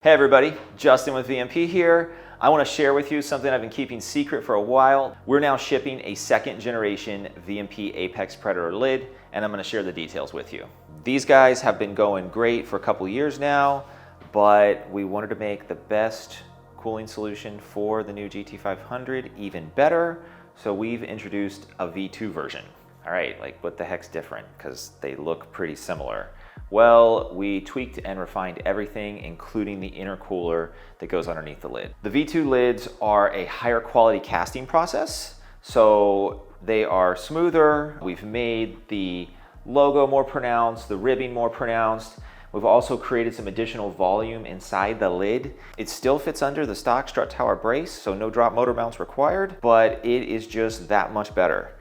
Hey everybody, Justin with VMP here. I want to share with you something I've been keeping secret for a while. We're now shipping a second generation VMP Apex Predator Lid, and I'm going to share the details with you. These guys have been going great for a couple years now, but we wanted to make the best cooling solution for the new GT500 even better, so we've introduced a V2 version. All right, like what the heck's different? Because they look pretty similar. Well, we tweaked and refined everything, including the intercooler that goes underneath the lid. The V2 lids are a higher quality casting process, so they are smoother. We've made the logo more pronounced, the ribbing more pronounced. We've also created some additional volume inside the lid. It still fits under the stock strut tower brace, so no drop motor mounts required, but it is just that much better.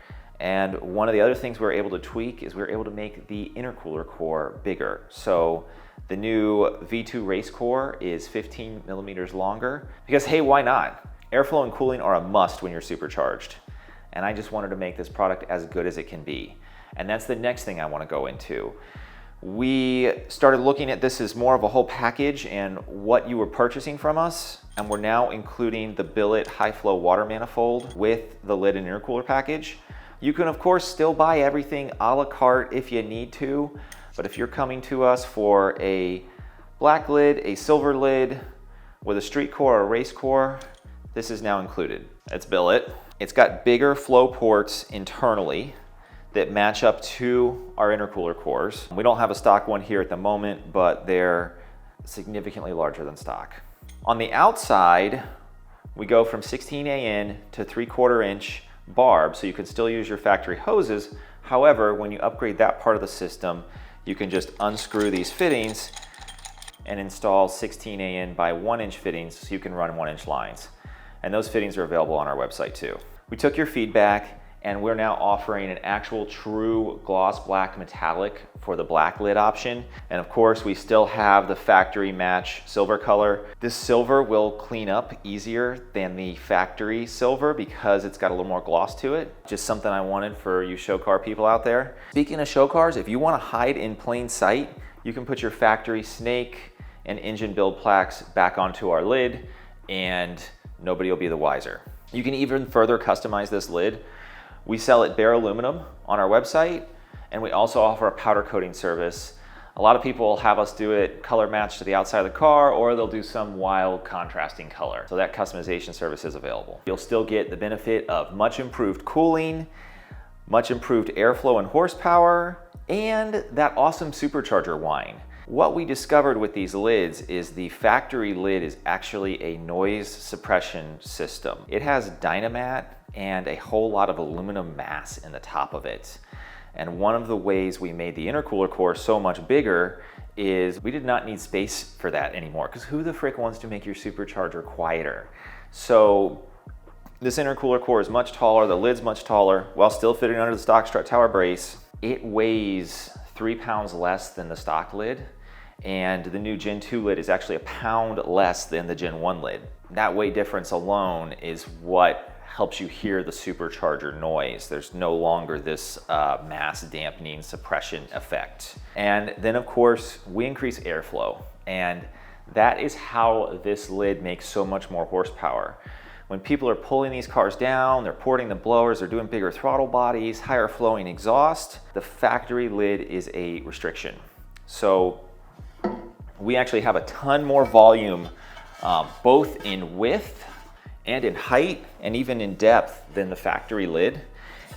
And one of the other things we were able to tweak is we were able to make the intercooler core bigger. So the new V2 race core is 15 millimeters longer because, hey, why not? Airflow and cooling are a must when you're supercharged. And I just wanted to make this product as good as it can be. And that's the next thing I want to go into. We started looking at this as more of a whole package and what you were purchasing from us. And we're now including the billet high flow water manifold with the lid and intercooler package. You can, of course, still buy everything a la carte if you need to, but if you're coming to us for a black lid, a silver lid, with a street core or a race core, this is now included. It's billet. It's got bigger flow ports internally that match up to our intercooler cores. We don't have a stock one here at the moment, but they're significantly larger than stock. On the outside, we go from 16 AN to 3/4 inch barb, so you can still use your factory hoses. However, when you upgrade that part of the system, you can just unscrew these fittings and install 16 AN by 1 inch fittings so you can run 1 inch lines. And those fittings are available on our website too. We took your feedback and we're now offering an actual true gloss black metallic for the black lid option. And of course, we still have the factory match silver color. This silver will clean up easier than the factory silver because it's got a little more gloss to it. Just something I wanted for you show car people out there. Speaking of show cars, if you want to hide in plain sight, you can put your factory snake and engine build plaques back onto our lid and nobody will be the wiser. You can even further customize this lid. We sell it bare aluminum on our website, and we also offer a powder coating service. A lot of people will have us do it color matched to the outside of the car, or they'll do some wild contrasting color. So that customization service is available. You'll still get the benefit of much improved cooling, much improved airflow and horsepower, and that awesome supercharger whine. What we discovered with these lids is the factory lid is actually a noise suppression system. It has Dynamat and a whole lot of aluminum mass in the top of it. And one of the ways we made the intercooler core so much bigger is we did not need space for that anymore, because who the frick wants to make your supercharger quieter? So this intercooler core is much taller, the lid's much taller, while still fitting under the stock strut tower brace. It weighs 3 pounds less than the stock lid, and the new Gen 2 lid is actually a pound less than the Gen 1 lid. That weight difference alone is what helps you hear the supercharger noise. There's no longer this mass dampening suppression effect. And then of course, we increase airflow, and that is how this lid makes so much more horsepower. When people are pulling these cars down, they're porting the blowers, they're doing bigger throttle bodies, higher flowing exhaust, the factory lid is a restriction. So we actually have a ton more volume, both in width and in height and even in depth than the factory lid.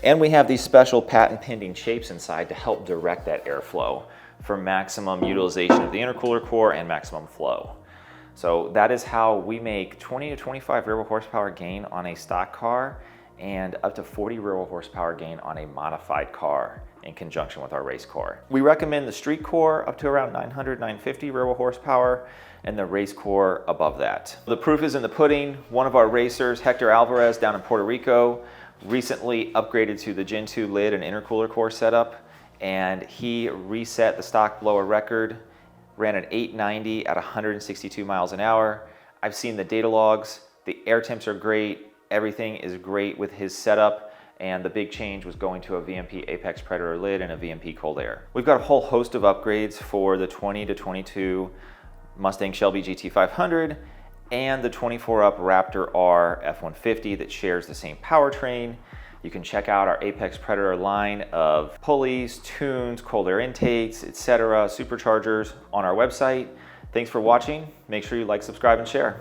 And we have these special patent pending shapes inside to help direct that airflow for maximum utilization of the intercooler core and maximum flow. So that is how we make 20 to 25 rear wheel horsepower gain on a stock car and up to 40 rear wheel horsepower gain on a modified car in conjunction with our race core. We recommend the street core up to around 900, 950 rear wheel horsepower and the race core above that. The proof is in the pudding. One of our racers, Hector Alvarez down in Puerto Rico, recently upgraded to the Gen 2 lid and intercooler core setup, and he reset the stock blower record, ran an 890 at 162 miles an hour. I've seen the data logs. The air temps are great. Everything is great with his setup, and the big change was going to a VMP Apex Predator Lid and a VMP Cold Air. We've got a whole host of upgrades for the 20 to 22 Mustang Shelby GT500 and the 24-up Raptor R F-150 that shares the same powertrain. You can check out our Apex Predator line of pulleys, tunes, cold air intakes, etc., superchargers on our website. Thanks for watching. Make sure you like, subscribe, and share.